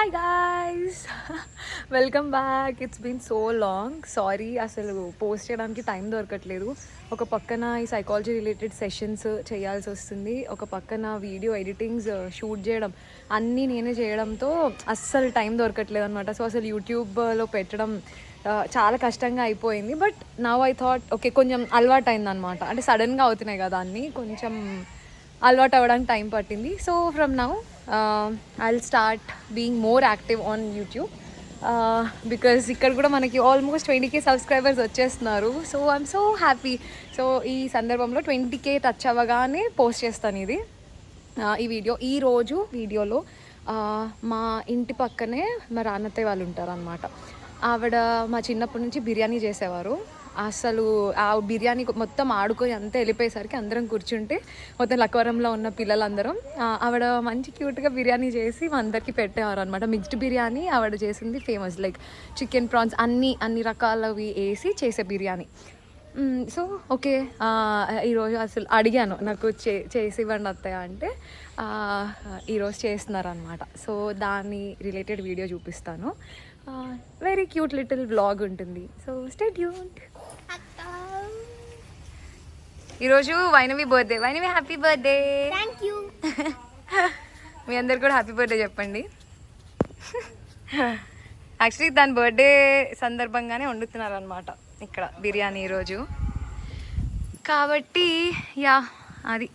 Hi guys, welcome back. It's been so long. Sorry, అసలు post చేయడానికి time దొరకట్లేదు. ఒక పక్కన ఈ సైకాలజీ రిలేటెడ్ సెషన్స్ చేయాల్సి వస్తుంది, ఒక పక్కన వీడియో ఎడిటింగ్స్ షూట్ చేయడం అన్నీ నేనే చేయడంతో అస్సలు టైం దొరకట్లేదు అనమాట. సో అసలు యూట్యూబ్లో పెట్టడం చాలా కష్టంగా అయిపోయింది. But now I thought okay, కొంచెం అలవాటు అయిందనమాట. అంటే సడన్గా అవుతున్నాయి కదా అన్నీ, కొంచెం అలవాటు అవ్వడానికి టైం పట్టింది. So from now I'll start being more active on YouTube because ఇక్కడ కూడా మనకి ఆల్మోస్ట్ 20K సబ్స్క్రైబర్స్ వచ్చేస్తున్నారు. So I'm so happy. So ఈ సందర్భంలో 20K టచ్ అవ్వగానే పోస్ట్ చేస్తాను ఇది ఈ ఈరోజు వీడియోలో మా ఇంటి పక్కనే మా రానత్తయ్య వాళ్ళు ఉంటారు అనమాట. ఆవిడ మా చిన్నప్పటి నుంచి బిర్యానీ చేసేవారు. అసలు ఆ బిర్యానీ మొత్తం ఆడుకొని అంతా వెళ్ళిపోయేసరికి అందరం కూర్చుంటే మొత్తం లక్కవరంలో ఉన్న పిల్లలందరం ఆవిడ మంచి క్యూట్గా బిర్యానీ చేసి మా అందరికీ పెట్టేవారు అనమాట. మిక్స్డ్ బిర్యానీ ఆవిడ చేసింది ఫేమస్, లైక్ చికెన్, ప్రాన్స్ అన్ని రకాలవి వేసి చేసే బిర్యానీ. సో ఓకే, ఈరోజు అసలు అడిగాను, నాకు చేసి ఇవ్వండి అత్తయ్య అంటే ఈరోజు చేస్తున్నారనమాట. సో దాని రిలేటెడ్ వీడియో చూపిస్తాను. వెరీ క్యూట్ లిటిల్ వ్లాగ్ ఉంటుంది. So stay tuned. ఈరోజు Vainavi birthday. Vainavi happy birthday. Thank you. మీ అందరు కూడా హ్యాపీ బర్త్డే చెప్పండి. యాక్చువల్లీ దాని బర్త్డే సందర్భంగానే వండుతున్నారు అనమాట ఇక్కడ బిర్యానీ ఈరోజు. కాబట్టి యా, అది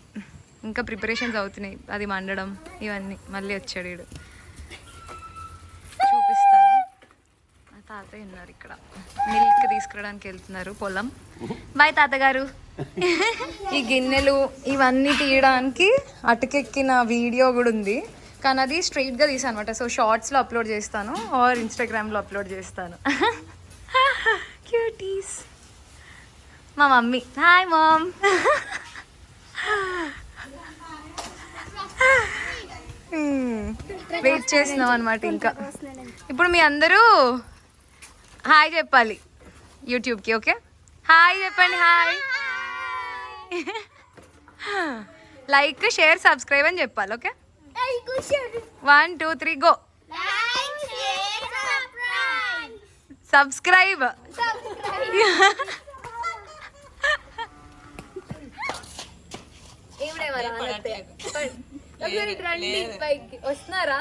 ఇంకా ప్రిపరేషన్స్ అవుతున్నాయి, అది మండడం ఇవన్నీ. మళ్ళీ వచ్చాడు వీడు, చూపిస్తాను. మా తాతయ్య ఉన్నారు ఇక్కడ, మిల్క్ తీసుకురావడానికి వెళ్తున్నారు పొలం. బాయ్ తాతగారు. ఈ గిన్నెలు ఇవన్నీ తీయడానికి అటుకెక్కిన వీడియో కూడా ఉంది, కానీ అది స్ట్రైట్గా తీసాను అనమాట. సో షార్ట్స్లో అప్లోడ్ చేస్తాను ఆర్ ఇన్స్టాగ్రామ్లో అప్లోడ్ చేస్తాను. క్యూటీస్. మా మమ్మీ. Hi ma'am. వెయిట్ చేస్తున్నాం అనమాట. ఇంకా ఇప్పుడు మీ అందరూ హాయ్ చెప్పాలి యూట్యూబ్కి. ఓకే, హాయ్ చెప్పండి. హాయ్, లైక్, షేర్, సబ్స్క్రైబ్ అని చెప్పాలి. Okay, 1 2 3 go. సబ్స్క్రైబ్. వస్తున్నారా?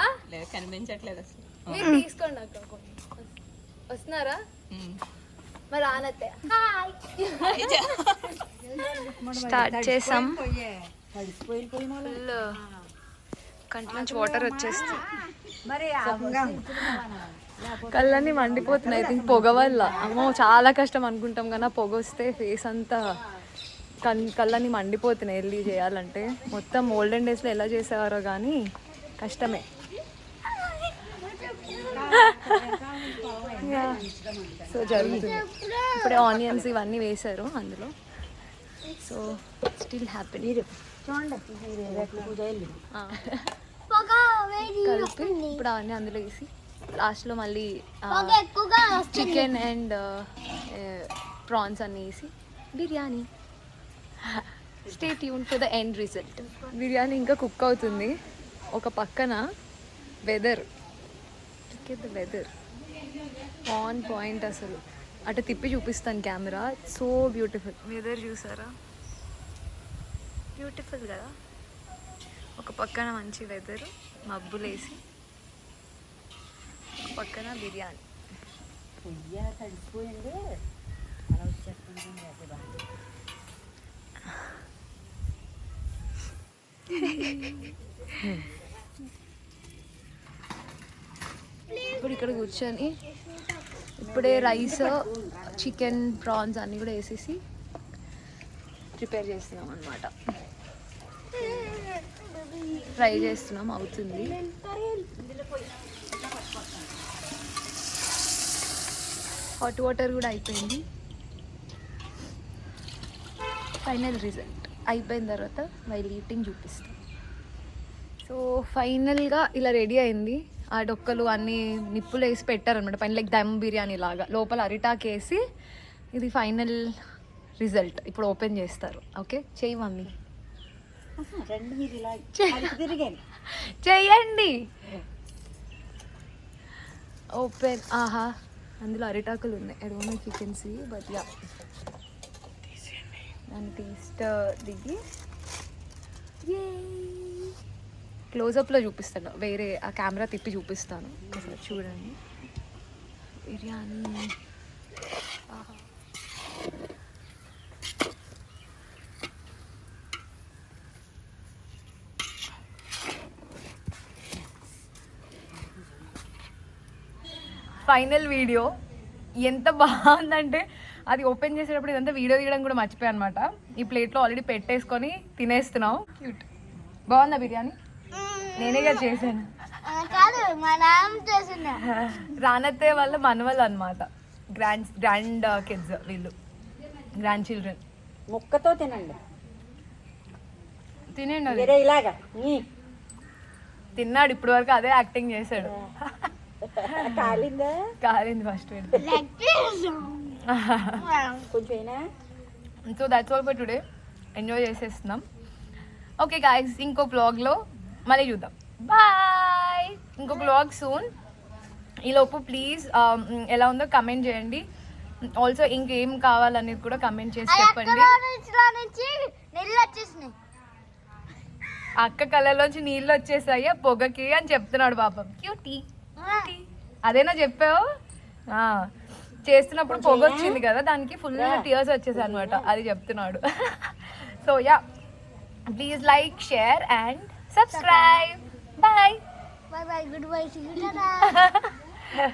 కనిపించట్లేదు అసలు. మీరు తీసుకోండి అక్క, వస్తున్నారా? మరి ఆనతే స్టార్ట్ చేసాం. కంటి నుంచి వాటర్ వచ్చేస్తుంది, కళ్ళన్నీ మండిపోతున్నాయి. ఐ థింక్ పొగ వల్ల. అమ్మో చాలా కష్టం అనుకుంటాం కానీ పొగ వస్తే ఫేస్ అంతా కళ్ళన్నీ మండిపోతున్నాయి. వెళ్ళి చేయాలంటే మొత్తం ఓల్డెన్ డేస్లో ఎలా చేసేవారో కానీ కష్టమే. సో జరుగుతుంది. ఇప్పుడే ఆనియన్స్ ఇవన్నీ వేశారు అందులో. So still happy. కలిపి ఇప్పుడు అవన్నీ అందులో వేసి లాస్ట్లో మళ్ళీ చికెన్ అండ్ ప్రాన్స్ అన్నీ వేసి biryani. Stay tune for the end result. Biryani ఇంకా కుక్ అవుతుంది. ఒక పక్కన weather, the weather on point. అసలు అటు తిప్పి చూపిస్తాను కెమెరా. సో బ్యూటిఫుల్ వెదర్, చూసారా? బ్యూటిఫుల్ కదా. ఒక పక్కన మంచి వెదర్, మబ్బులేసి, ఒక పక్కన బిర్యానీ. ఇప్పుడు ఇక్కడ కూర్చొని ఇప్పుడే రైస్, చికెన్, ప్రాన్స్ అన్నీ కూడా వేసేసి ప్రిపేర్ చేస్తున్నాం అన్నమాట. ఫ్రై చేస్తున్నాం, అవుతుంది. హాట్ వాటర్ కూడా అయిపోయింది. ఫైనల్ రిజల్ట్ అయిపోయిన తర్వాత వైల్ ఈటింగ్ చూపిస్తాం. సో ఫైనల్గా ఇలా రెడీ అయింది. ఆ డొక్కలు అన్నీ నిప్పులు వేసి పెట్టారనమాట పైన, లైక్ దమ్ బిర్యానీ లాగా. లోపల అరిటాక్ వేసి ఇది ఫైనల్ రిజల్ట్. ఇప్పుడు ఓపెన్ చేస్తారు. ఓకే, చెయ్యి మమ్మీ. చెయ్యండి. ఓపెన్. ఆహా, అందులో అరిటాకులు ఉన్నాయి. I don't know if you can see but yeah. దాన్ని తీస్తే దిగి క్లోజప్లో చూపిస్తాను, వేరే ఆ కెమెరా తిప్పి చూపిస్తాను ఒకసారి చూడండి. బిర్యానీ ఫైనల్ వీడియో ఎంత బాగుందంటే, అది ఓపెన్ చేసేటప్పుడు ఇదంతా వీడియో తీయడం కూడా మర్చిపోయా అనమాట. ఈ ప్లేట్లో ఆల్రెడీ పెట్టేసుకొని తినేస్తున్నాం. క్యూట్. బాగుందా బిర్యానీ? నేనేగా చేశాను. రానత్తే వాళ్ళ మనవలు అనమాట, గ్రాండ్ కిడ్స్ వీళ్ళు, గ్రాండ్ చిల్డ్రన్. ముక్కతో తినండి, తినండి. ఇలాగా తిన్నాడు ఇప్పటి వరకు, అదే యాక్టింగ్ చేశాడు. కాలింది first. So that's all for today. Enjoy చేసేస్తున్నాం. ఓకే గాయ్స్, ఇంకో వ్లాగ్లో మళ్ళీ చూద్దాం. బాయ్. ఇంకో వ్లాగ్ సూన్. ఈలోపు ప్లీజ్ ఎలా ఉందో కమెంట్ చేయండి. ఆల్సో ఇంకేం కావాలనేది కూడా కమెంట్ చేసి చెప్పండి. అక్క కళ్ళలోంచి నీళ్ళు వచ్చేసాయి పొగకి అని చెప్తున్నాడు పాపం. క్యూటీ. అదేనా చెప్పావు? చేస్తున్నప్పుడు పొగ వచ్చింది కదా, దానికి ఫుల్ టీయర్స్ వచ్చేసాయి అనమాట, అది చెప్తున్నాడు. So yeah, please like, share and subscribe. Bye. Bye bye. Goodbye. See you.